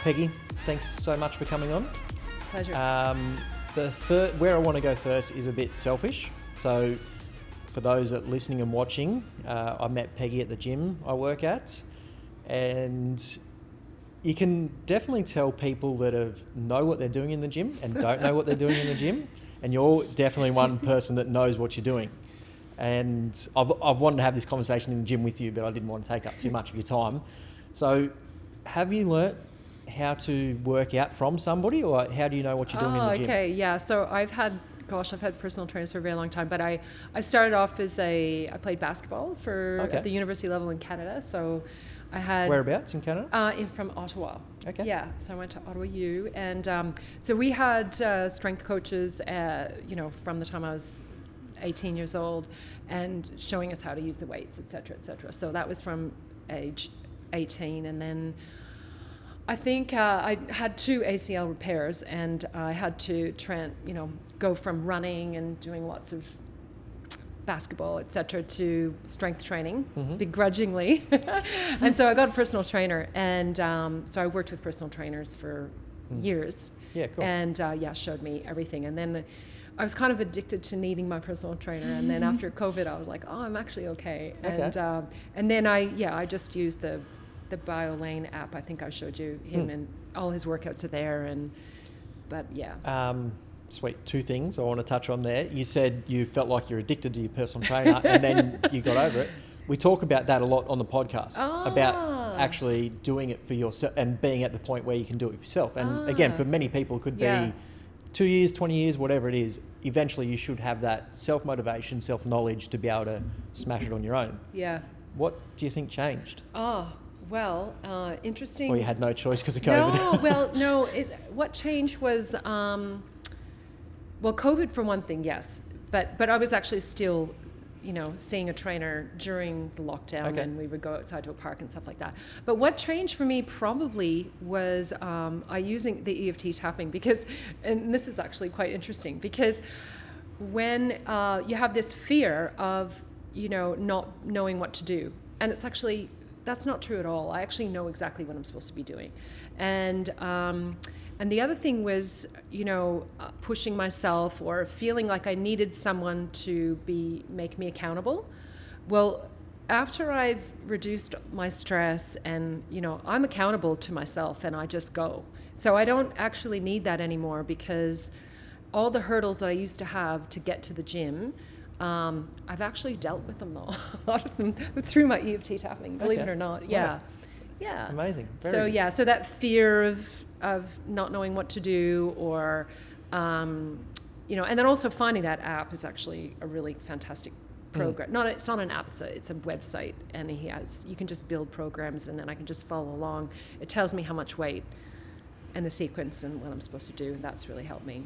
Peggy, thanks so much for coming on. Pleasure. Where I want to go first is a bit selfish. So for those that are listening and watching, I met Peggy at the gym I work at, and you can definitely tell people that know what they're doing in the gym and don't know what they're doing in the gym, and you're definitely one person that knows what you're doing. And I've wanted to have this conversation in the gym with you, but I didn't want to take up too much of your time. So have you learnt how to work out from somebody, or how do you know what you're doing in the gym? Okay, yeah. So I've had personal trainers for a very long time, but I started off I played basketball at the university level in Canada. So I had... Whereabouts in Canada? From Ottawa. Okay. Yeah, so I went to Ottawa U, and so we had strength coaches, from the time I was 18 years old, and showing us how to use the weights, et cetera, et cetera. So that was from age 18, and then I think I had 2 ACL repairs, and I had to go from running and doing lots of basketball, et cetera, to strength training, begrudgingly. And so I got a personal trainer, and so I worked with personal trainers for years. Yeah, cool. And showed me everything. And then I was kind of addicted to needing my personal trainer. And then after COVID, I was like, oh, I'm actually okay. And then I just used the BioLane app. I think I showed you him, and all his workouts are there. Sweet. 2 things I want to touch on there. You said you felt like you're addicted to your personal trainer and then you got over it. We talk about that a lot on the podcast, about actually doing it for yourself and being at the point where you can do it for yourself. And again, for many people, it could be 2 years, 20 years, whatever it is. Eventually you should have that self-motivation, self-knowledge to be able to smash it on your own. Yeah. What do you think changed? Well, interesting. Or you had no choice because of COVID? What changed was, COVID for one thing, yes. But I was actually still, seeing a trainer during the lockdown, and we would go outside to a park and stuff like that. But what changed for me probably was using the EFT tapping, and this is actually quite interesting, because when you have this fear of, not knowing what to do, and it's actually... That's not true at all. I actually know exactly what I'm supposed to be doing. And the other thing was, pushing myself or feeling like I needed someone to make me accountable. Well, after I've reduced my stress and, I'm accountable to myself and I just go. So I don't actually need that anymore, because all the hurdles that I used to have to get to the gym, I've actually dealt with them though, a lot of them through my EFT tapping, believe it or not. Yeah. Amazing. So that fear of not knowing what to do, or and then also finding that app is actually a really fantastic program. It's not an app, it's a website, and you can just build programs, and then I can just follow along. It tells me how much weight and the sequence and what I'm supposed to do, and that's really helped me.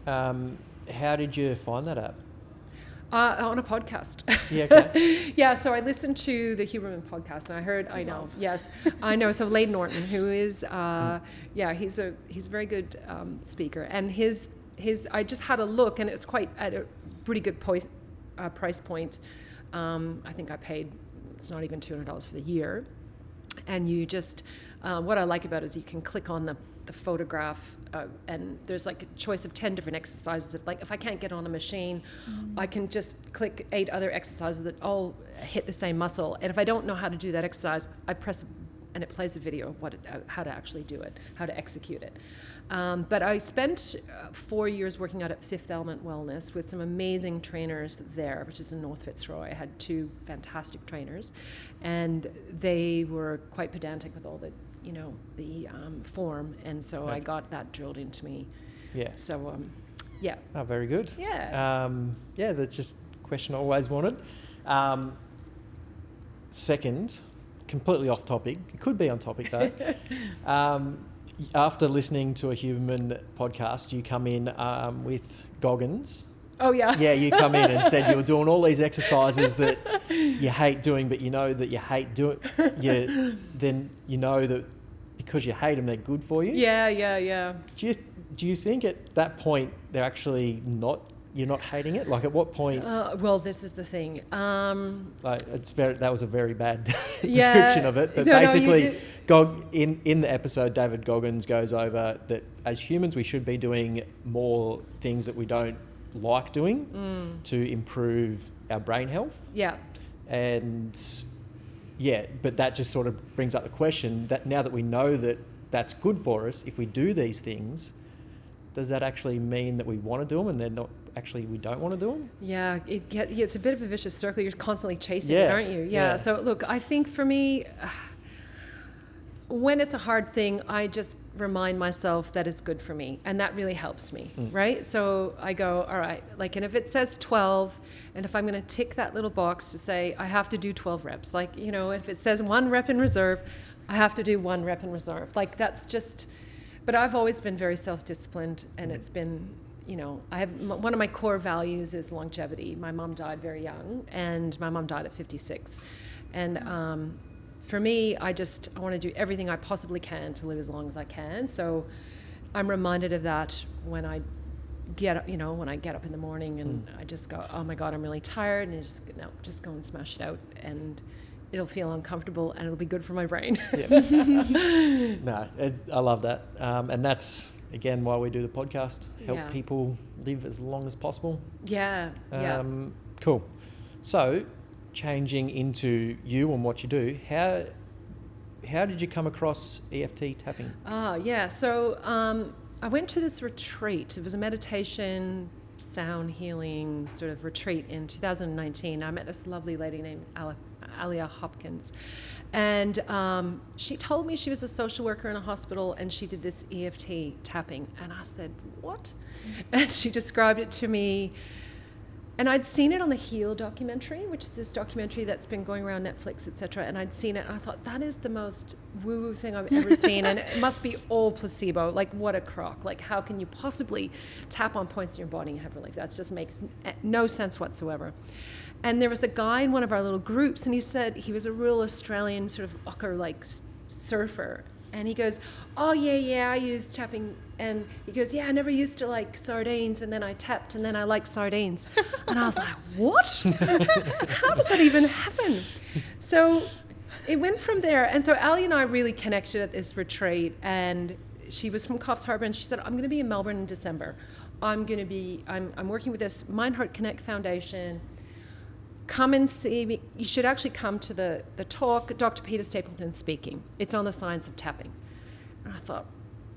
How did you find that app? On a podcast. Yeah, okay. Yeah, so I listened to the Huberman podcast, and I know. So Layden Norton, who is, he's a very good speaker, and his I just had a look, and it was quite at a pretty good price point. I think I paid, it's not even $200 for the year, and you just, what I like about it is you can click on the photograph, and there's like a choice of 10 different exercises. If I can't get on a machine, I can just click 8 other exercises that all hit the same muscle. And if I don't know how to do that exercise, I press and it plays a video of how to actually do it, how to execute it. But I spent 4 years working out at Fifth Element Wellness with some amazing trainers there, which is in North Fitzroy. I had 2 fantastic trainers, and they were quite pedantic with all the form, and so I got that drilled into me. Yeah. So, Oh, very good. Yeah. That's just a question I always wanted. Second, completely off topic. It could be on topic though. After listening to a Huberman podcast, you come in with Goggins. Oh, yeah. Yeah, you come in and said you were doing all these exercises that you hate doing, but you know that you hate doing. Then you know that because you hate them, they're good for you. Yeah. Do you think at that point they're actually not? You're not hating it? Like at what point? Well, this is the thing. That was a very bad description of it. But basically, In the episode, David Goggins goes over that as humans we should be doing more things that we don't like doing to improve our brain health. Yeah. And yeah, but that just sort of brings up the question that now that we know that that's good for us, if we do these things, does that actually mean that we want to do them and then not actually we don't want to do them? Yeah, it's a bit of a vicious circle. You're constantly chasing it, aren't you? Yeah. So look, I think for me, when it's a hard thing, I just remind myself that it's good for me, and that really helps me, right? So I go, all right, like, and if it says 12, and if I'm going to tick that little box to say I have to do 12 reps, like, you know, if it says 1 rep in reserve, I have to do 1 rep in reserve. Like, that's just, but I've always been very self-disciplined, and it's been, you know, I have, one of my core values is longevity. My mom died very young, and my mom died at 56. And for me, I want to do everything I possibly can to live as long as I can. So I'm reminded of that when I get up in the morning and I just go, oh my God, I'm really tired. And just go and smash it out. And it'll feel uncomfortable and it'll be good for my brain. No, I love that. And that's, again, why we do the podcast, help people live as long as possible. Yeah. Cool. So, changing into you and what you do, how did you come across EFT tapping? So I went to this retreat. It was a meditation, sound healing sort of retreat in 2019. I met this lovely lady named Alia Hopkins, and she told me she was a social worker in a hospital and she did this EFT tapping, and I said, what? And she described it to me. And I'd seen it on the Heal documentary, which is this documentary that's been going around Netflix, etc. And I'd seen it, and I thought, that is the most woo-woo thing I've ever seen. And it must be all placebo. Like, what a crock. Like, how can you possibly tap on points in your body and have relief? That just makes no sense whatsoever. And there was a guy in one of our little groups, and he said he was a real Australian sort of ochre-like surfer. And he goes, oh, yeah, I use tapping. And he goes, yeah, I never used to like sardines, and then I tapped, and then I like sardines. And I was like, what? How does that even happen? So it went from there. And so Ali and I really connected at this retreat, and she was from Coffs Harbour, and she said, I'm going to be in Melbourne in December. I'm working with this Mind Heart Connect Foundation. Come and see me. You should actually come to the talk. Dr. Peter Stapleton speaking. It's on the science of tapping. And I thought,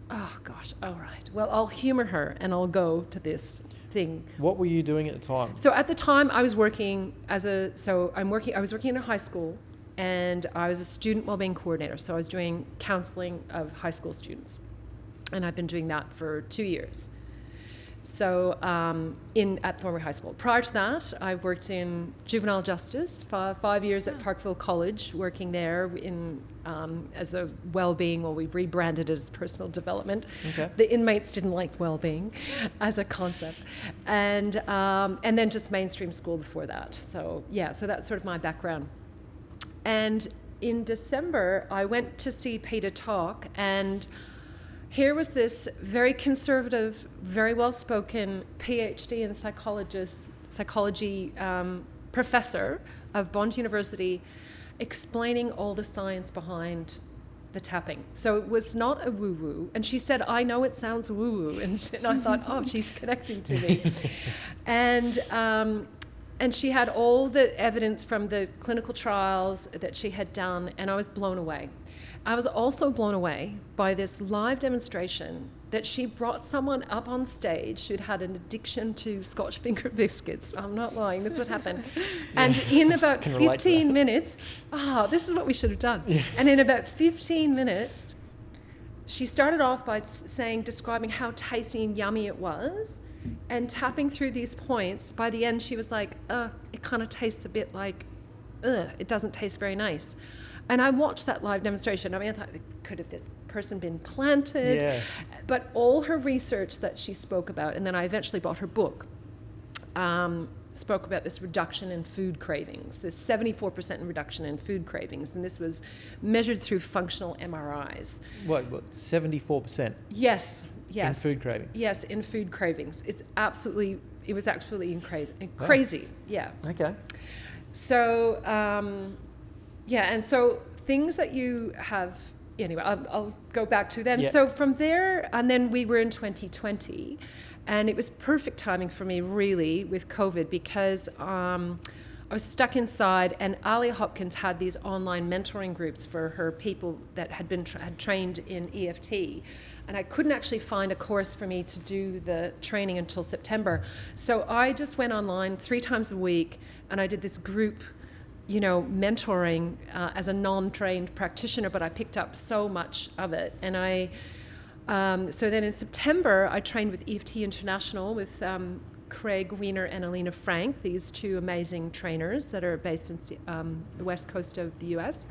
oh gosh, all right. Well, I'll humor her and I'll go to this thing. What were you doing at the time? So at the time, I was working I was working in a high school, and I was a student wellbeing coordinator. So I was doing counseling of high school students, and I've been doing that for 2 years. So at Thornbury High School. Prior to that, I worked in juvenile justice for 5 years at Parkville College, working there as a Wellbeing. Well, we rebranded it as personal development. Okay. The inmates didn't like Wellbeing as a concept, and then just mainstream school before that. So so that's sort of my background. And in December, I went to see Peter talk, and here was this very conservative, very well-spoken PhD in psychology professor of Bond University explaining all the science behind the tapping. So it was not a woo-woo. And she said, I know it sounds woo-woo. And I thought, oh, she's connecting to me. And she had all the evidence from the clinical trials that she had done, and I was blown away. I was also blown away by this live demonstration that she brought someone up on stage who'd had an addiction to Scotch finger biscuits. I'm not lying, that's what happened. And in about 15 minutes, this is what we should have done. Yeah. And in about 15 minutes, she started off by describing how tasty and yummy it was, and tapping through these points. By the end, she was like, it kind of tastes a bit like, it doesn't taste very nice. And I watched that live demonstration. I mean, I thought, could have this person been planted? Yeah. But all her research that she spoke about, and then I eventually bought her book, spoke about this reduction in food cravings, this 74% reduction in food cravings. And this was measured through functional MRIs. What 74%? Yes. In food cravings? Yes, in food cravings. It was absolutely crazy. Wow. Yeah. Okay. So, and so things that you have anyway, I'll go back to then. Yeah. So from there, and then we were in 2020, and it was perfect timing for me, really, with COVID, because I was stuck inside, and Ali Hopkins had these online mentoring groups for her people that had been had trained in EFT, and I couldn't actually find a course for me to do the training until September. So I just went online 3 times a week, and I did this group, mentoring as a non-trained practitioner, but I picked up so much of it. And so then in September, I trained with EFT International with Craig Wiener and Alina Frank, these 2 amazing trainers that are based in the west coast of the US.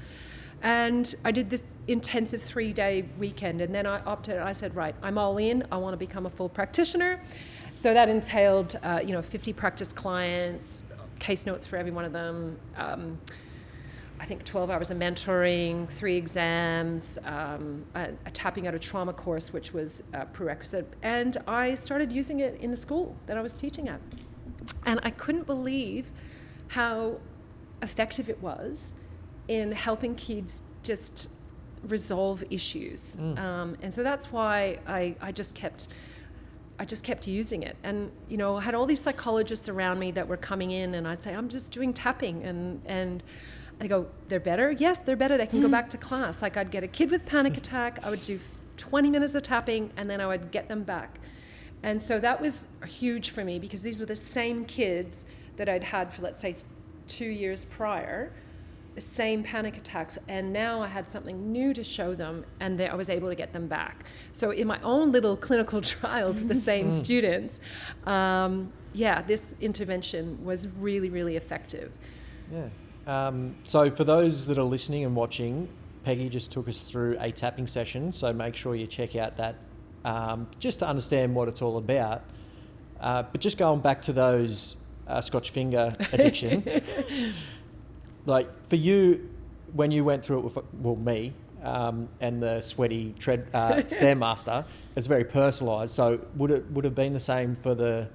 And I did this intensive 3-day weekend, and then I said, right, I'm all in. I want to become a full practitioner. So that entailed, 50 practice clients, case notes for every one of them, I think 12 hours of mentoring, 3 exams, a tapping out of trauma course, which was a prerequisite. And I started using it in the school that I was teaching at. And I couldn't believe how effective it was in helping kids just resolve issues. And so that's why I just kept using it. And, I had all these psychologists around me that were coming in, and I'd say, I'm just doing tapping. And they go, they're better? Yes, they're better. They can go back to class. Like, I'd get a kid with panic attack. I would do 20 minutes of tapping, and then I would get them back. And so that was huge for me, because these were the same kids that I'd had for, let's say, 2 years prior, the same panic attacks, and now I had something new to show them, and I was able to get them back. So in my own little clinical trials with the same students, this intervention was really, really effective. Yeah. So for those that are listening and watching, Peggy just took us through a tapping session, so make sure you check out that just to understand what it's all about. But just going back to those Scotch finger addiction, like for you, when you went through it with me and the sweaty Stairmaster, it's very personalised. So would it have been the same for the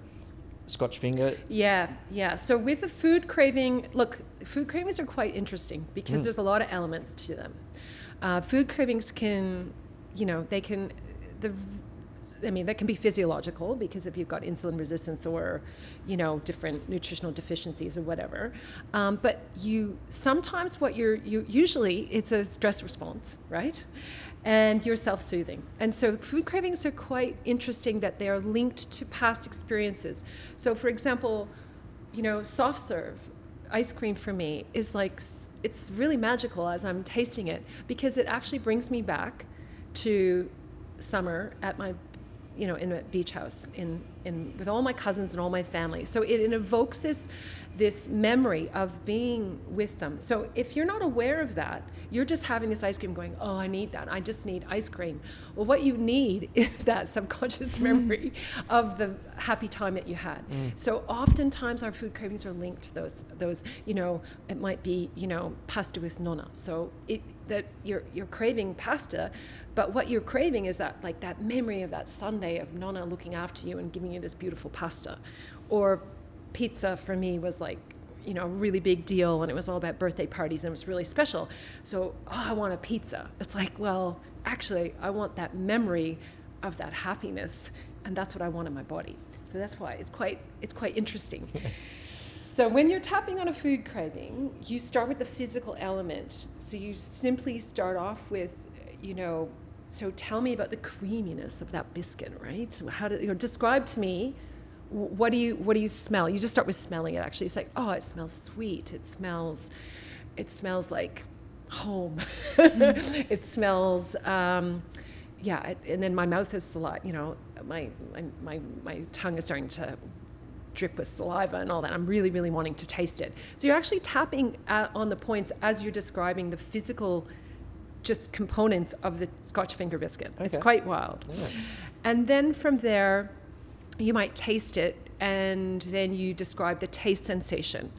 Scotch finger? Yeah. So with the food craving, look, food cravings are quite interesting because there's a lot of elements to them. Food cravings can, they can be physiological, because if you've got insulin resistance or, different nutritional deficiencies or whatever. But sometimes usually it's a stress response, right? And you're self-soothing. And so food cravings are quite interesting that they are linked to past experiences. So for example, soft serve ice cream for me is like, it's really magical as I'm tasting it, because it actually brings me back to summer at my in a beach house with all my cousins and all my family. So it evokes this memory of being with them. So if you're not aware of that, you're just having this ice cream going, oh, I need that. I just need ice cream. Well, what you need is that subconscious memory of the happy time that you had. So oftentimes our food cravings are linked to those, it might be, pasta with nonna. So that you're craving pasta, but what you're craving is that memory of that Sunday of nonna looking after you and giving you this beautiful pasta. Or pizza for me was a really big deal, and it was all about birthday parties, and it was really special. So, I want a pizza. It's like, well, actually, I want that memory of that happiness, and that's what I want in my body. So that's why it's quite interesting. So when you're tapping on a food craving, you start with the physical element. So you simply start off with, so tell me about the creaminess of that biscuit, right? So how describe to me, what do you smell? You just start with smelling it, actually. It's like, oh, it smells sweet. It smells like home. It smells, and then my mouth is my tongue is starting to drip with saliva and all that. I'm really, really wanting to taste it. So you're actually tapping on the points as you're describing the physical just components of the Scotch finger biscuit. Okay. It's quite wild. Yeah. And then from there, you might taste it, and then you describe the taste sensation.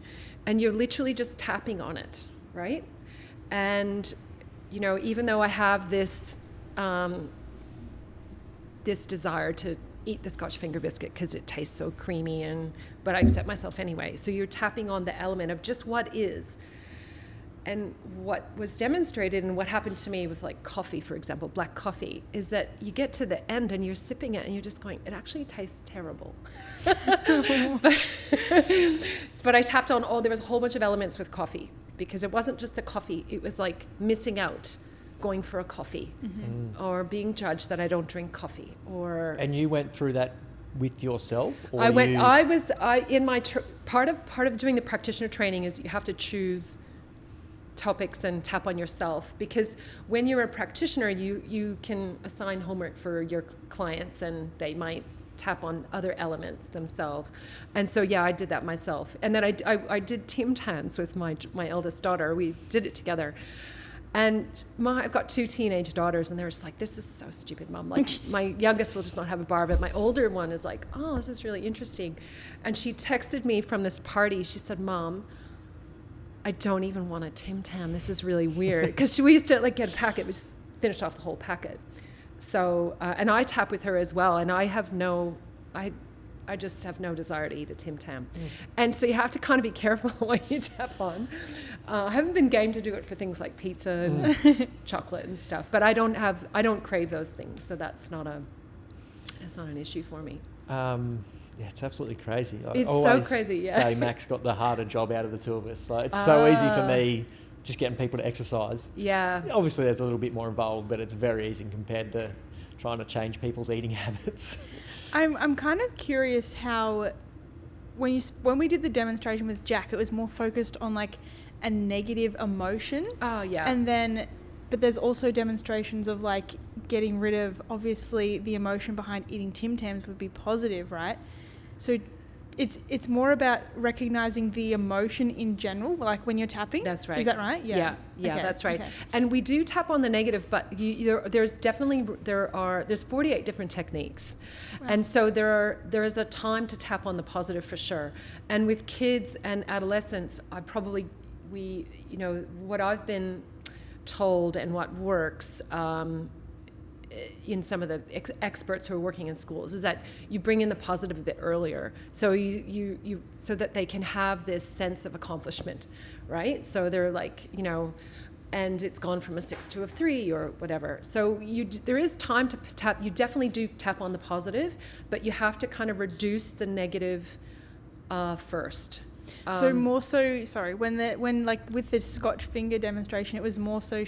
And you're literally just tapping on it, right? And, even though I have this desire to eat the Scotch finger biscuit because it tastes so creamy, but I accept myself anyway. So you're tapping on the element of just what is. and what was demonstrated and what happened to me with like coffee, for example, black coffee, is that you get to the end and you're sipping it and you're just going, it actually tastes terrible. But I tapped on there was a whole bunch of elements with coffee, because it wasn't just the coffee, it was like missing out going for a coffee, or being judged that I don't drink coffee, or... And you went through that with yourself? Or part of doing the practitioner training is you have to choose topics and tap on yourself, because when you're a practitioner, you can assign homework for your clients and they might tap on other elements themselves. And so, yeah, I did that myself. And then I did Tim Tams with my eldest daughter. We did it together. And I've got 2 teenage daughters, and they're just like, this is so stupid, Mom. Like, my youngest will just not have a bar, but my older one is like, oh, this is really interesting. And she texted me from this party. She said, Mom, I don't even want a Tim Tam. This is really weird. Because we used to like get a packet. We just finished off the whole packet. So, and I tap with her as well. And I just have no desire to eat a Tim Tam. And so you have to kind of be careful what you tap on. I haven't been game to do it for things like pizza and chocolate and stuff, but I don't crave those things. So that's not an issue for me. Yeah, it's absolutely crazy. It's so crazy, yeah. Say Max got the harder job out of the two of us. Like, it's so easy for me just getting people to exercise. Yeah. Obviously, there's a little bit more involved, but it's very easy compared to trying to change people's eating habits. I'm kind of curious how when we did the demonstration with Jack, it was more focused on like a negative emotion. Oh, yeah. And then, but there's also demonstrations of like getting rid of, obviously the emotion behind eating Tim Tams would be positive, right? So it's more about recognizing the emotion in general, like when you're tapping. That's right. Is that right? Yeah, okay. That's right. Okay. And we do tap on the negative, but there's 48 different techniques. Wow. And so there is a time to tap on the positive for sure. And with kids and adolescents, what I've been told and what works in some of the experts who are working in schools is that you bring in the positive a bit earlier, so you so that they can have this sense of accomplishment, right? So they're like, and it's gone from a 6 to a 3 or whatever. So there is time to tap. You definitely do tap on the positive, but you have to kind of reduce the negative first. So more so, sorry, when like with the Scotch finger demonstration, it was more so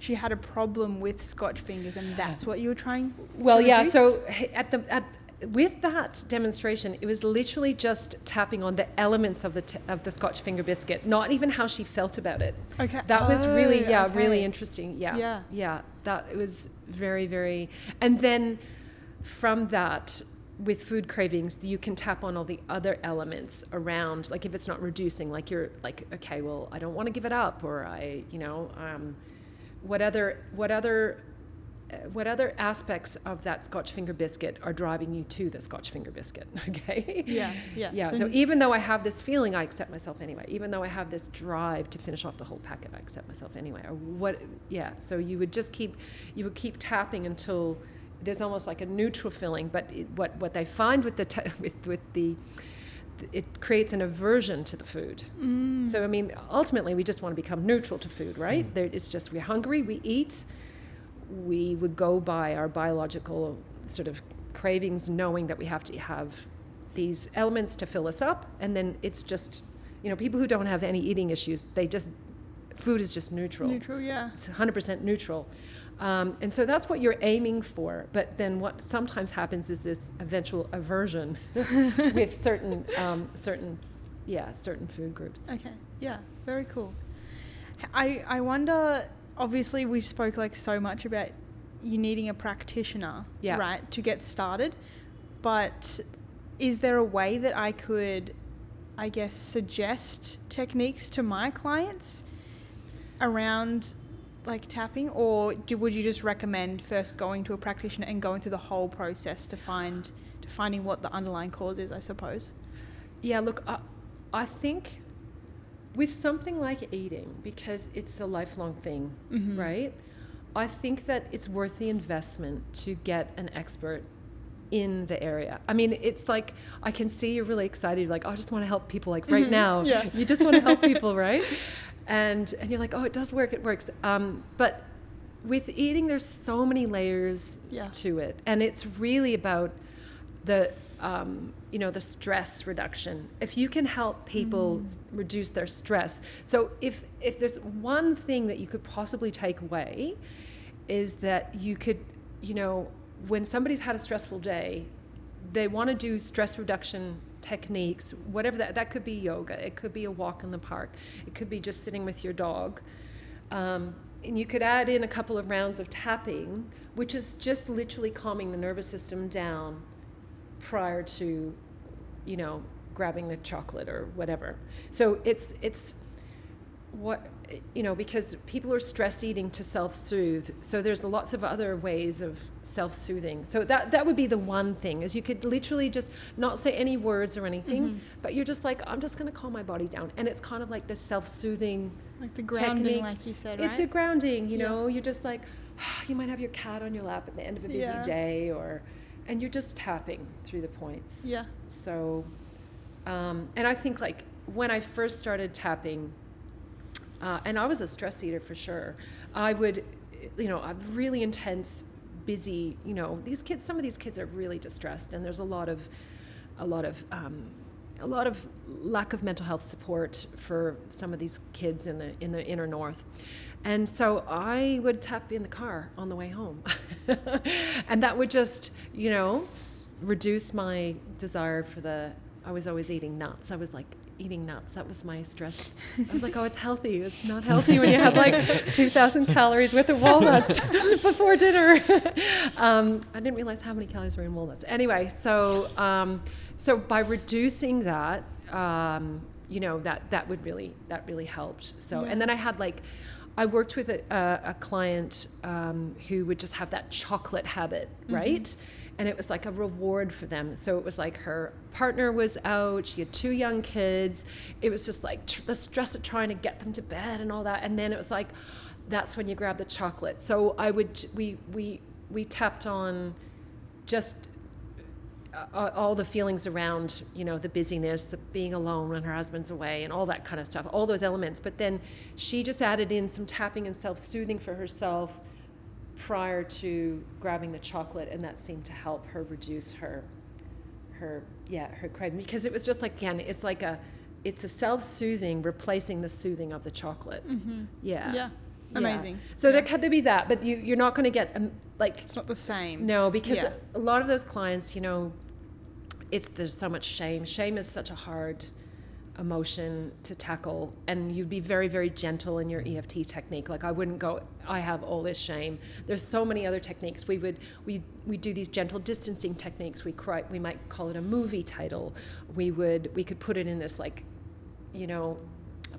she had a problem with Scotch fingers, and that's what you were trying to reduce? So with that demonstration, it was literally just tapping on the elements of the Scotch finger biscuit, not even how she felt about it. Okay. That was really okay. really interesting. Yeah. That it was very, very, and then from that, with food cravings, you can tap on all the other elements around, like if it's not reducing, like you're like, okay, well, I don't want to give it up, or what other aspects of that Scotch finger biscuit are driving you to the Scotch finger biscuit? Okay. Yeah. So even though I have this feeling, I accept myself anyway. Even though I have this drive to finish off the whole packet, I accept myself anyway. Or what? Yeah. So you would keep tapping until there's almost like a neutral feeling. But what they find with it creates an aversion to the food. So, I mean, ultimately, we just want to become neutral to food, right? It's just, we're hungry, we eat, we would go by our biological sort of cravings, knowing that we have to have these elements to fill us up. And then it's just, people who don't have any eating issues, food is just neutral. Neutral, yeah. It's 100% neutral. And so that's what you're aiming for. But then what sometimes happens is this eventual aversion with certain food groups. Okay. Yeah. Very cool. I wonder, obviously we spoke like so much about you needing a practitioner, right, to get started. But is there a way that I could, I guess, suggest techniques to my clients around like tapping, or would you just recommend first going to a practitioner and going through the whole process to finding what the underlying cause is, I suppose? Yeah, look, I think with something like eating, because it's a lifelong thing, right? I think that it's worth the investment to get an expert in the area. I mean, it's like, I can see you're really excited, like, I just want to help people like right now. Yeah. You just want to help people, right? And you're like, oh, it does work, it works. But with eating, there's so many layers to it. And it's really about the stress reduction. If you can help people reduce their stress. So if there's one thing that you could possibly take away, is that you could, when somebody's had a stressful day, they want to do stress reduction techniques, whatever that could be yoga, it could be a walk in the park, it could be just sitting with your dog. And you could add in a couple of rounds of tapping, which is just literally calming the nervous system down prior to, grabbing the chocolate or whatever. So it's what, because people are stress eating to self-soothe. So there's lots of other ways of self-soothing. So that would be the one thing, is you could literally just not say any words or anything, but you're just like, I'm just going to calm my body down. And it's kind of like this self-soothing like the grounding technique. Like you said, right? It's a grounding, you're just like, you might have your cat on your lap at the end of a busy day, and you're just tapping through the points. Yeah. So, and I think like when I first started tapping, and I was a stress eater for sure, I would, a really intense, busy, some of these kids are really distressed, and there's a lot of lack of mental health support for some of these kids in the inner north. And so I would tap in the car on the way home. And that would just, reduce my desire I was always eating nuts. I was like eating nuts. That was my stress. I was like, oh, it's healthy. It's not healthy when you have like 2,000 calories worth of walnuts before dinner. I didn't realize how many calories were in walnuts. Anyway, so by reducing that, that really helped. So, and then I had I worked with a client who would just have that chocolate habit, right? And it was like a reward for them. So it was like her partner was out, she had 2 young kids. It was just like the stress of trying to get them to bed and all that. And then it was like, that's when you grab the chocolate. So we tapped on just all the feelings around, the busyness, the being alone when her husband's away and all that kind of stuff, all those elements. But then she just added in some tapping and self-soothing for herself prior to grabbing the chocolate, and that seemed to help her reduce her craving, because it was just like, again, it's a self-soothing replacing the soothing of the chocolate. Amazing. So there could be that, but you're not going to get it's not the same. No, because a lot of those clients, there's so much shame. Shame is such a hard emotion to tackle, and you'd be very, very gentle in your EFT technique. Like I wouldn't go, I have all this shame. There's so many other techniques. We do these gentle distancing techniques. We might call it a movie title. We could put it in this a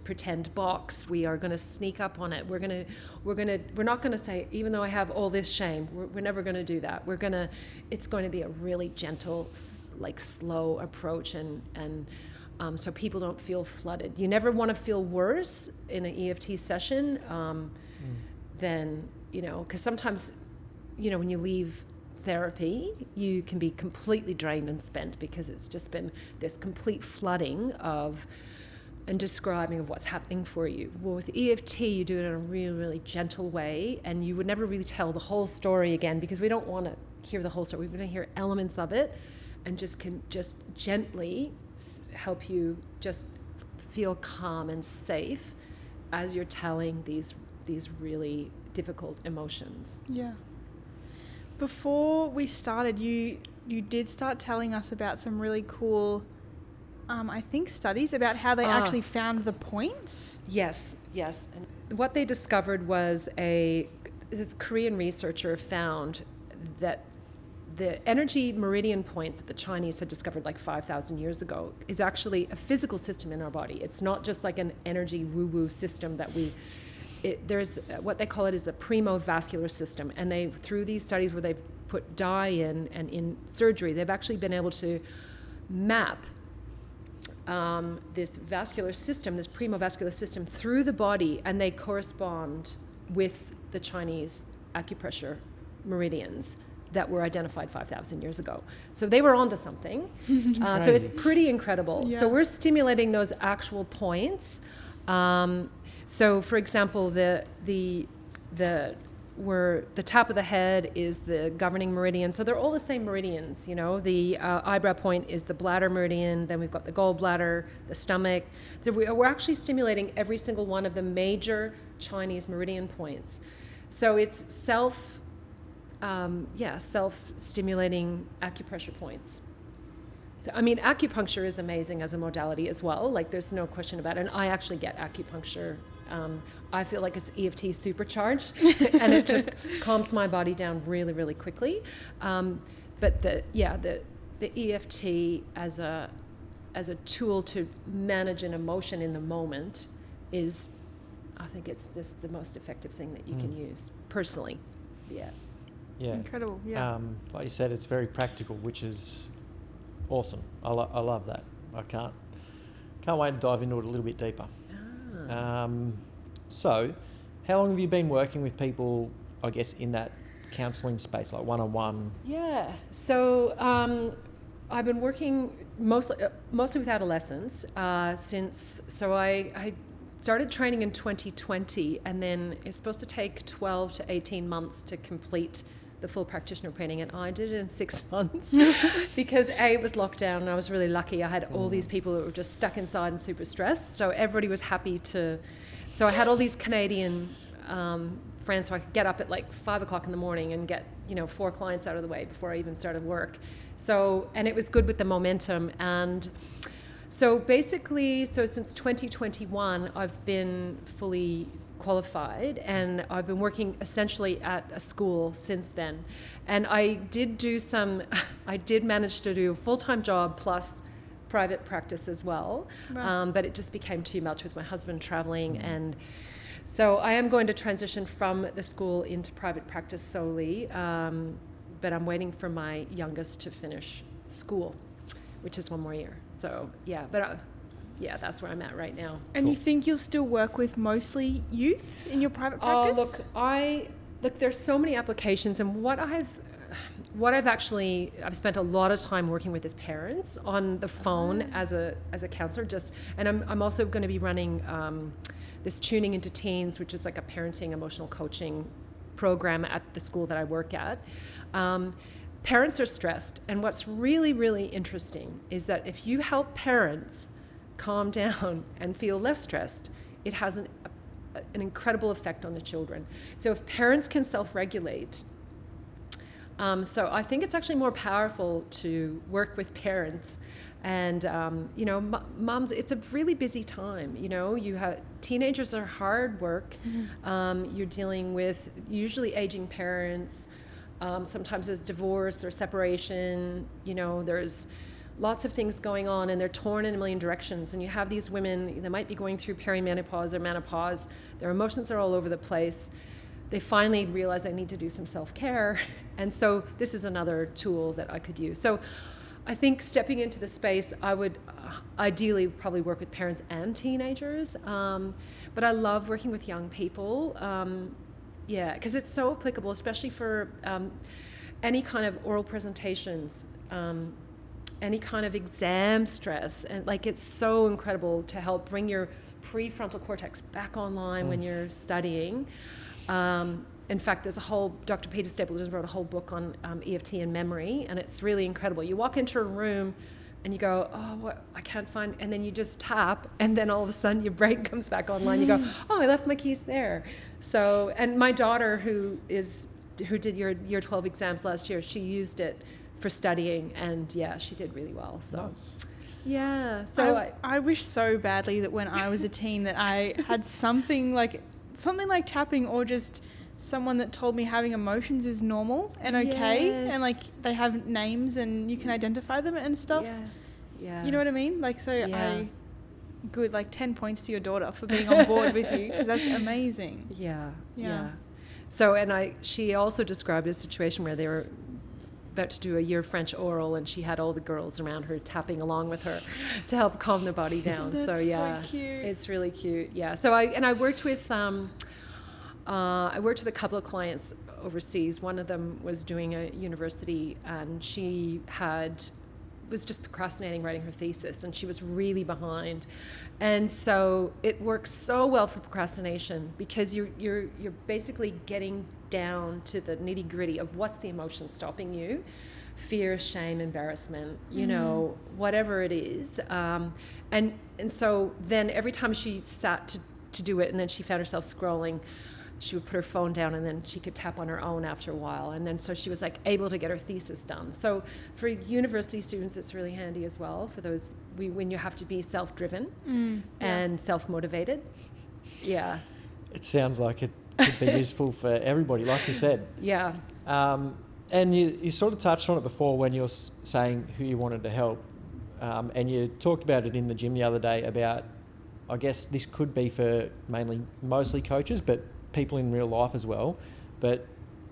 pretend box. We are going to sneak up on it. We're not going to say, even though I have all this shame, we're never going to do that. It's going to be a really gentle, slow approach, and so people don't feel flooded. You never want to feel worse in an EFT session than, because sometimes, when you leave therapy, you can be completely drained and spent because it's just been this complete flooding and describing of what's happening for you. Well, with EFT, you do it in a really, really gentle way, and you would never really tell the whole story again, because we don't want to hear the whole story. We want to hear elements of it, and just gently help you just feel calm and safe as you're telling these really difficult emotions. Yeah. Before we started, you did start telling us about some really cool, I think, studies about how they actually found the points. Yes. And what they discovered was this Korean researcher found that the energy meridian points that the Chinese had discovered 5,000 years ago is actually a physical system in our body. It's not just like an energy woo-woo system that there's what they call it is a primovascular system. And they, through these studies where they've put dye in and in surgery, they've actually been able to map this vascular system, this primovascular system through the body, and they correspond with the Chinese acupressure meridians that were identified 5,000 years ago. So they were onto something. So it's pretty incredible. Yeah. So we're stimulating those actual points So, for example, where the top of the head is the governing meridian. So they're all the same meridians, you know. The eyebrow point is the bladder meridian. Then we've got the gallbladder, the stomach. We're actually stimulating every single one of the major Chinese meridian points. So it's self-stimulating acupressure points. So, I mean, acupuncture is amazing as a modality as well. Like, there's no question about it. And I actually get acupuncture. I feel like it's EFT supercharged, and it just calms my body down really, really quickly. But the EFT as a tool to manage an emotion in the moment is, I think it's the most effective thing that you can use personally. Yeah. Yeah. Incredible. Yeah. Like you said, it's very practical, which is awesome. I love that. I can't wait to dive into it a little bit deeper. So, how long have you been working with people, I guess, in that counselling space, like one-on-one? Yeah. So I've been working mostly with adolescents since. So I started training in 2020, and then it's supposed to take 12 to 18 months to complete the full practitioner training, and I did it in 6 months because it was lockdown, and I was really lucky. I had all these people that were just stuck inside and super stressed, so everybody was happy to. So I had all these Canadian friends, so I could get up at like 5 o'clock in the morning and get 4 clients out of the way before I even started work. So, and it was good with the momentum. And so basically, since 2021, I've been fully qualified, and I've been working essentially at a school since then. And I did manage to do a full-time job plus private practice as well. Right. But it just became too much with my husband traveling. And so I am going to transition from the school into private practice solely. But I'm waiting for my youngest to finish school, which is 1 more year. So yeah, that's where I'm at right now. And cool. You think you'll still work with mostly youth in your private practice? Look, there's so many applications, and I've spent a lot of time working with as parents on the phone as a counselor, and I'm also going to be running this Tuning into Teens, which is like a parenting emotional coaching program at the school that I work at. Parents are stressed, and what's really, really interesting is that if you help parents calm down and feel less stressed, it has an incredible effect on the children. So if parents can self-regulate, so I think it's actually more powerful to work with parents. And moms, it's a really busy time. You have teenagers are hard work. You're dealing with usually aging parents. Sometimes there's divorce or separation. There's lots of things going on, and they're torn in a million directions. And you have these women, they might be going through perimenopause or menopause. Their emotions are all over the place. They finally realize I need to do some self-care. And so this is another tool that I could use. So I think stepping into the space, I would ideally probably work with parents and teenagers. But I love working with young people. Because it's so applicable, especially for any kind of oral presentations, any kind of exam stress. And it's so incredible to help bring your prefrontal cortex back online when you're studying. In fact, there's Dr. Peter Stapleton wrote a whole book on EFT and memory, and it's really incredible. You walk into a room and you go, I can't find, and then you just tap, and then all of a sudden your brain comes back online. You go, I left my keys there. So, and my daughter who did your year 12 exams last year, she used it for studying, and she did really well. So. Nice. Yeah. So I wish so badly that when I was a teen that I had something like tapping, or just someone that told me having emotions is normal and okay, and they have names and you can identify them and stuff. Yes. Yeah. You know what I mean? Good, 10 points to your daughter for being on board with you, because that's amazing. Yeah. So, and she also described a situation where they were about to do a year French oral, and she had all the girls around her tapping along with her to help calm the body down. That's so cute. It's really cute. Yeah. So I worked with a couple of clients overseas. One of them was doing a university, and she had was just procrastinating writing her thesis, and she was really behind. And so it works so well for procrastination, because you're basically getting down to the nitty gritty of what's the emotion stopping you. Fear, shame, embarrassment, you know, whatever it is. And so then every time she sat to do it, and then she found herself scrolling, she would put her phone down, and then she could tap on her own after a while. And then so she was like able to get her thesis done. So for university students, it's really handy as well for those when you have to be self-driven and self-motivated. Yeah. It sounds like it could be useful for everybody, like you said. Yeah. And you sort of touched on it before when you're saying who you wanted to help. And you talked about it in the gym the other day about, I guess this could be for mostly coaches, but people in real life as well. But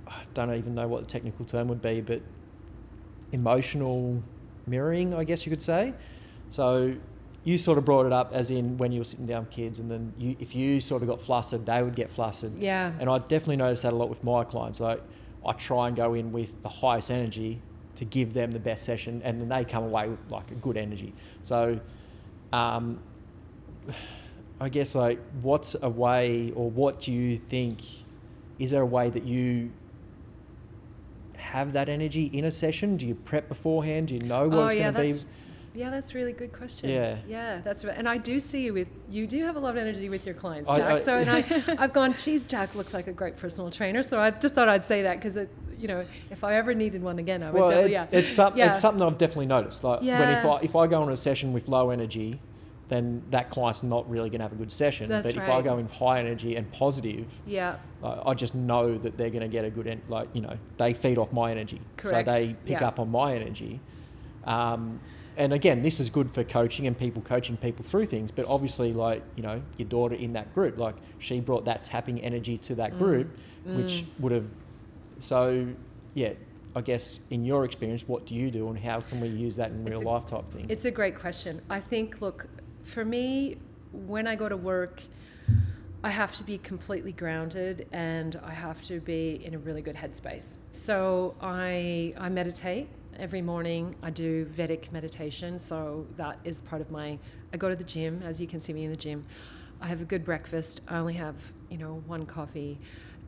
I don't even know what the technical term would be, but emotional mirroring, I guess you could say. So you sort of brought it up as in when you were sitting down with kids, and then if you sort of got flustered, they would get flustered. Yeah. And I definitely noticed that a lot with my clients. Like, I try and go in with the highest energy to give them the best session, and then they come away with like a good energy. So I guess, like, what's a way, or what do you think, is there a way that you have that energy in a session? Do you prep beforehand? Do you know what it's going to be? Yeah, that's a really good question. Yeah, that's right. And I do see you do have a lot of energy with your clients, Jack. I've gone, geez, Jack looks like a great personal trainer. So I just thought I'd say that, because if I ever needed one again, I would definitely. It's something I've definitely noticed. Like, when if I go on a session with low energy, then that client's not really going to have a good session. That's But if I go in high energy and positive, I just know that they're going to get a good, they feed off my energy. Correct. So they pick up on my energy. And again, this is good for coaching and coaching people through things. But obviously, like, your daughter in that group, like, she brought that tapping energy to that group, which would have, so yeah, I guess in your experience, what do you do, and how can we use that in real life type thing? It's a great question. I think, look, for me, when I go to work, I have to be completely grounded, and I have to be in a really good headspace. So I meditate every morning. I do Vedic meditation, so that is part of I go to the gym, as you can see me in the gym. I have a good breakfast. I only have, one coffee.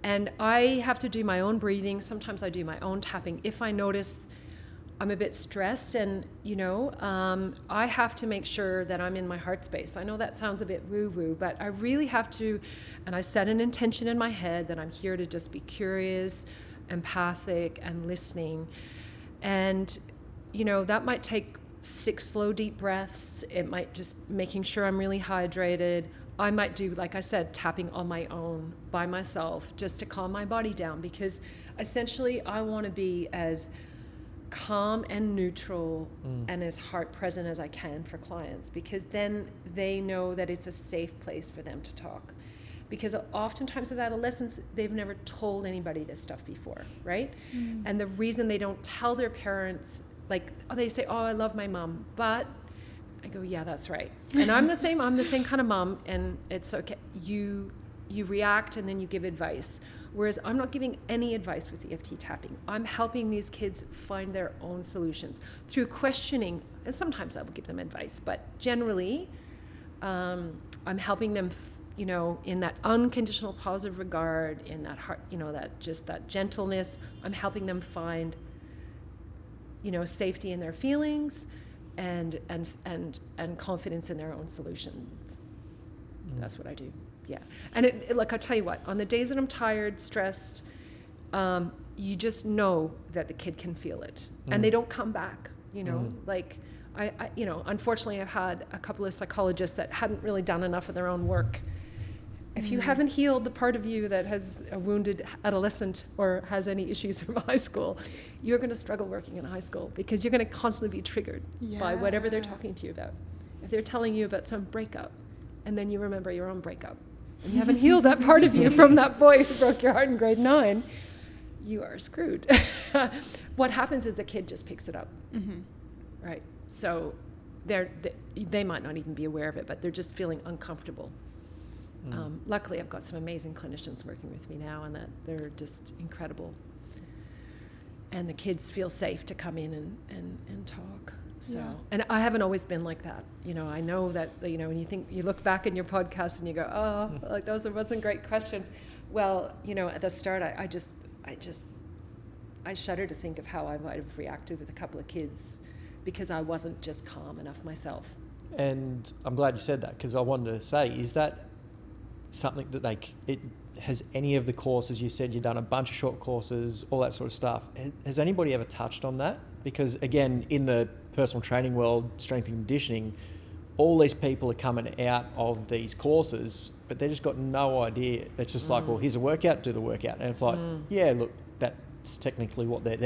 And I have to do my own breathing. Sometimes I do my own tapping. If I notice I'm a bit stressed, and, I have to make sure that I'm in my heart space. I know that sounds a bit woo-woo, but I really have to, and I set an intention in my head that I'm here to just be curious, empathic, and listening. And, that might take 6 slow, deep breaths. It might just making sure I'm really hydrated. I might do, like I said, tapping on my own by myself, just to calm my body down, because essentially I want to be as calm and neutral and as heart present as I can for clients, because then they know that it's a safe place for them to talk. Because oftentimes with adolescents, they've never told anybody this stuff before, right? And the reason they don't tell their parents, they say, oh, I love my mom, but I go, yeah, that's right. And I'm the same kind of mom, and it's okay. You react, and then you give advice. Whereas I'm not giving any advice with EFT tapping. I'm helping these kids find their own solutions through questioning. And sometimes I will give them advice, but generally I'm helping them, in that unconditional positive regard, in that heart, that gentleness. I'm helping them find, safety in their feelings and confidence in their own solutions. That's what I do. Yeah. And I tell you what, on the days that I'm tired, stressed, you just know that the kid can feel it, and they don't come back, I unfortunately I've had a couple of psychologists that hadn't really done enough of their own work. If you haven't healed the part of you that has a wounded adolescent or has any issues from high school, you're going to struggle working in high school, because you're going to constantly be triggered by whatever they're talking to you about. If they're telling you about some breakup, and then you remember your own breakup, and you haven't healed that part of you from that boy who broke your heart in grade 9, you are screwed. What happens is the kid just picks it up, right? So they might not even be aware of it, but they're just feeling uncomfortable. Luckily, I've got some amazing clinicians working with me now, and that they're just incredible. And the kids feel safe to come in and talk. So, and I haven't always been like that. You know, I know that, you know, when you look back in your podcast and you go, oh, like those wasn't great questions. Well, you know, at the start, I shudder to think of how I might have reacted with a couple of kids because I wasn't just calm enough myself. And I'm glad you said that, because I wanted to say, is that something that has any of the courses, you said you've done a bunch of short courses, all that sort of stuff, has anybody ever touched on that? Because again, in the personal training world, strength and conditioning, all these people are coming out of these courses, but they just got no idea. It's just like, well, here's a workout, do the workout. And it's like, yeah, look, that's technically what we're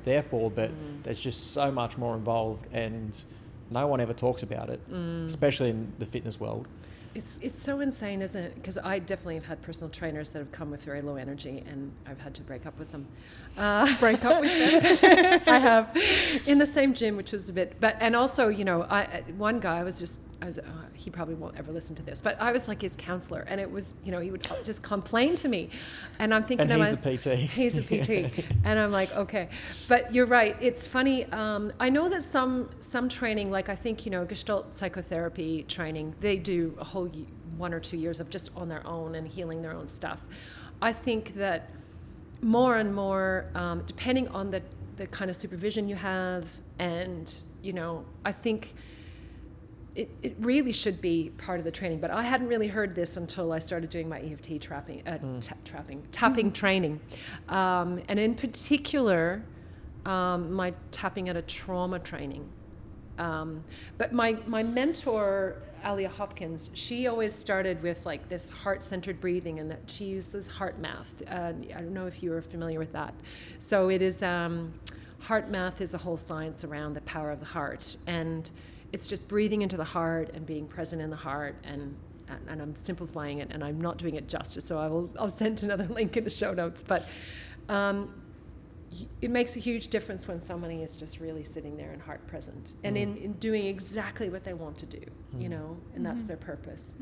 there for, but there's just so much more involved, and no one ever talks about it, especially in the fitness world. It's so insane, isn't it? Because I definitely have had personal trainers that have come with very low energy, and I've had to break up with them. Break up with them? I have, in the same gym, which was a bit. But and also, you know, one guy he probably won't ever listen to this, but I was like his counselor, and it was, you know, he would just complain to me, and I'm thinking, and he's the PT. He's a PT, and I'm like, okay, but you're right. It's funny. I know that some training, like I think, you know, Gestalt psychotherapy training, they do a whole 1 or 2 years of just on their own and healing their own stuff. I think that more and more, depending on the kind of supervision you have, and, you know, I think it really should be part of the training. But I hadn't really heard this until I started doing my EFT tapping training. And in particular, my tapping at a trauma training. But my mentor, Alia Hopkins, she always started with like this heart-centered breathing, and that she uses heart math. I don't know if you are familiar with that. So it is, heart math is a whole science around the power of the heart. And it's just breathing into the heart and being present in the heart, and I'm simplifying it, and I'm not doing it justice, so I'll send another link in the show notes. But it makes a huge difference when somebody is just really sitting there and heart present, and in doing exactly what they want to do, you know, and that's their purpose.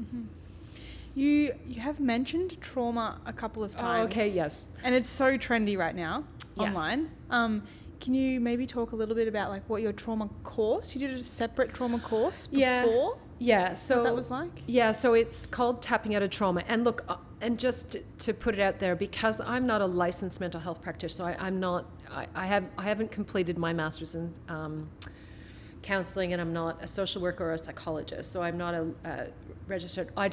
You have mentioned trauma a couple of times. Oh, okay, yes. And it's so trendy right now, yes. online. Can you maybe talk a little bit about like what your trauma course? You did a separate trauma course before? Yeah. So what that was like? Yeah. So it's called Tapping Out of Trauma. And look, and just to put it out there, because I'm not a licensed mental health practitioner, so I haven't completed my master's in counseling, and I'm not a social worker or a psychologist. So I'm not a registered. I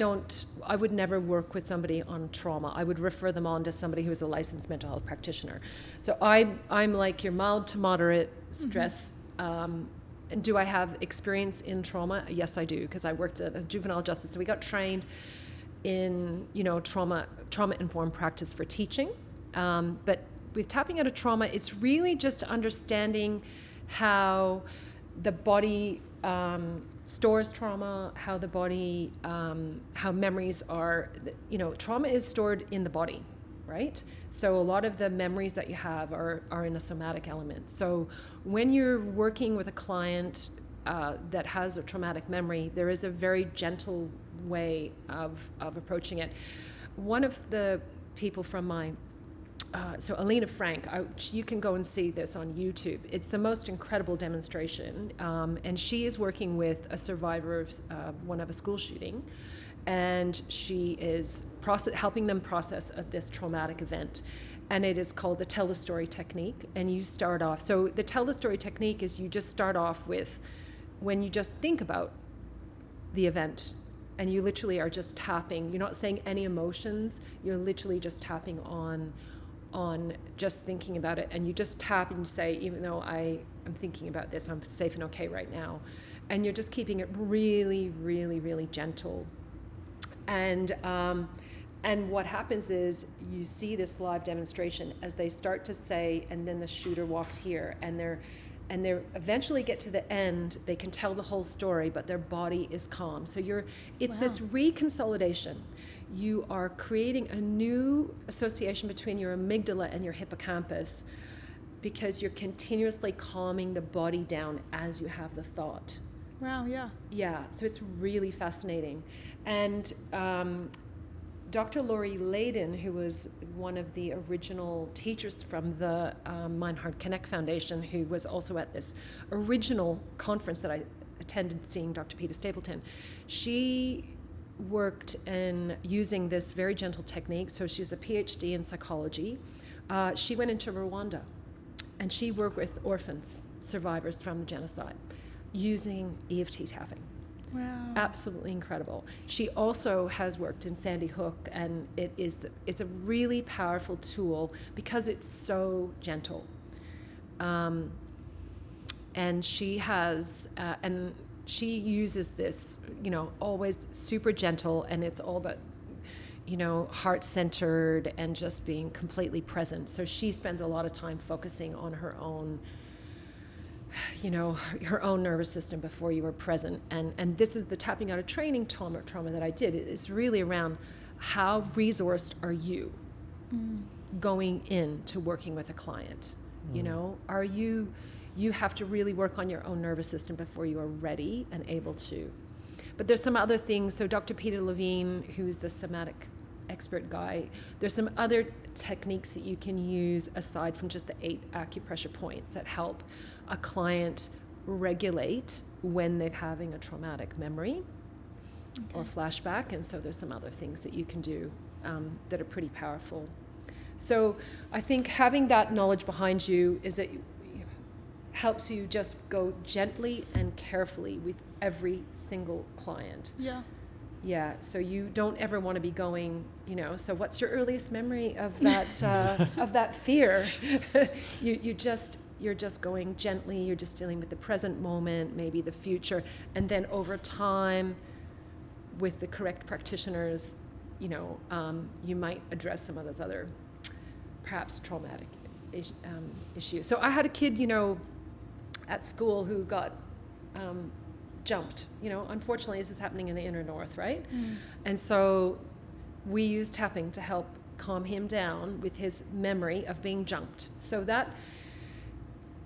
would never work with somebody on trauma. I would refer them on to somebody who is a licensed mental health practitioner. So I'm like your mild to moderate stress. And do I have experience in trauma? Yes, I do, because I worked at a juvenile justice. So we got trained in, you know, trauma-informed practice for teaching. But with tapping out of trauma, it's really just understanding how the body stores trauma, how the body, how memories are, you know, trauma is stored in the body, right? So a lot of the memories that you have are in a somatic element. So when you're working with a client that has a traumatic memory, there is a very gentle way of approaching it. One of the people from my so Alina Frank, you can go and see this on YouTube. It's the most incredible demonstration, and she is working with a survivor of one of a school shooting, and she is helping them process this traumatic event, and it is called the Tell the Story technique. And you start off, so the Tell the Story technique is you just start off with, when you just think about the event, and you literally are just tapping. You're not saying any emotions. You're literally just tapping on just thinking about it, and you just tap and you say, even though I am thinking about this, I'm safe and okay right now, and you're just keeping it really, really, really gentle. And what happens is you see this live demonstration as they start to say, and then the shooter walked here, and they're eventually get to the end. They can tell the whole story, but their body is calm. So it's this reconsolidation. You are creating a new association between your amygdala and your hippocampus, because you're continuously calming the body down as you have the thought. Wow, yeah. Yeah, so it's really fascinating. And Dr. Laurie Layden, who was one of the original teachers from the Mind Heart Connect Foundation, who was also at this original conference that I attended seeing Dr. Peter Stapleton, she worked in using this very gentle technique. So she was a PhD in psychology. She went into Rwanda, and she worked with orphans, survivors from the genocide, using EFT tapping. Wow. Absolutely incredible. She also has worked in Sandy Hook, and it's a really powerful tool because it's so gentle. And she has, and she uses this, always super gentle, and it's all about, heart-centered and just being completely present. So she spends a lot of time focusing on her own, her own nervous system before you are present. And this is the tapping out of training trauma that I did. It's really around how resourced are you going into working with a client. Are you have to really work on your own nervous system before you are ready and able to. But there's some other things. So Dr. Peter Levine, who's the somatic expert guy, there's some other techniques that you can use aside from just the 8 acupressure points that help a client regulate when they're having a traumatic memory or flashback. And so there's some other things that you can do that are pretty powerful. So I think having that knowledge behind you is that helps you just go gently and carefully with every single client. Yeah, so you don't ever want to be going, so what's your earliest memory of that of that fear? You're just going gently, you're just dealing with the present moment, maybe the future, and then over time with the correct practitioners, you might address some of those other perhaps traumatic issues. So I had a kid, at school who got jumped. Unfortunately, this is happening in the inner north, right? And so we used tapping to help calm him down with his memory of being jumped. So that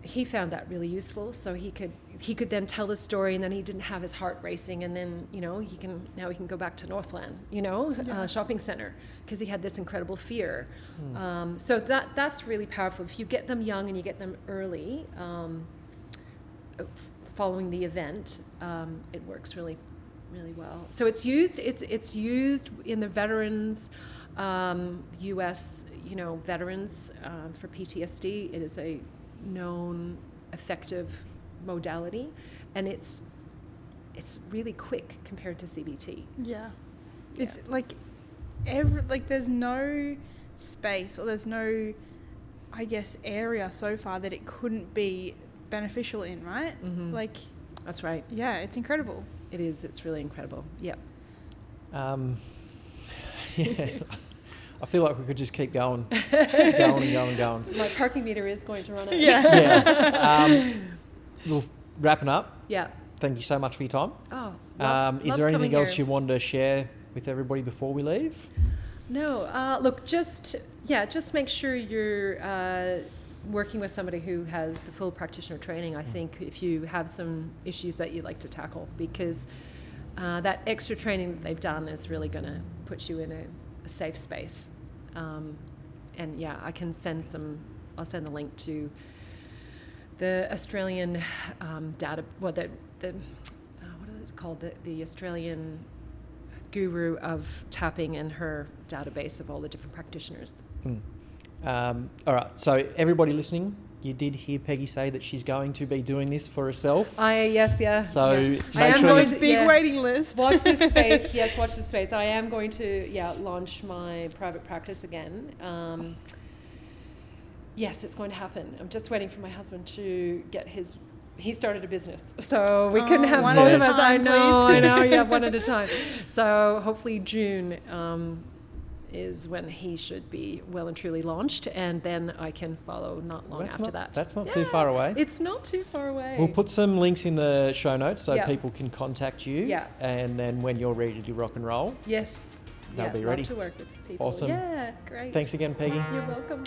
he found that really useful. So he could then tell the story, and then he didn't have his heart racing, and then he can go back to Northland, shopping center, because he had this incredible fear. So that's really powerful. If you get them young and you get them early, following the event, it works really, really well. So it's used in the veterans, U.S. Veterans for PTSD. It is a known effective modality, and it's really quick compared to CBT. It's like there's no space, or there's no, I guess, area so far that it couldn't be beneficial in, right? That's right. Yeah, it's incredible. It is. It's really incredible. Yep. I feel like we could just keep going. Going. My parking meter is going to run out. We're wrapping up. Yeah. Thank you so much for your time. Is Love there anything else here. you wanted to share with everybody before we leave? No. Look, just make sure you're working with somebody who has the full practitioner training. I think if you have some issues that you'd like to tackle, because that extra training that they've done is really going to put you in a safe space. And I can I'll send the link to the Australian data, what is it called? The Australian guru of tapping, and her database of all the different practitioners. All right, so everybody listening, you did hear Peggy say that she's going to be doing this for herself. Yes. So I make am sure going you... to big waiting list. Watch this space. Yes, watch this space. I am going to launch my private practice again. Yes, it's going to happen. I'm just waiting for my husband to get he started a business, so we couldn't have both of us. I know. Yeah, one at a time. So hopefully June is when he should be well and truly launched, and then I can follow not long after that. That's not too far away. It's not too far away. We'll put some links in the show notes so people can contact you. Yeah. And then when you're ready to rock and roll, yes, they'll be ready. Love to work with people. Awesome. Yeah, great. Thanks again, Peggy. You're welcome.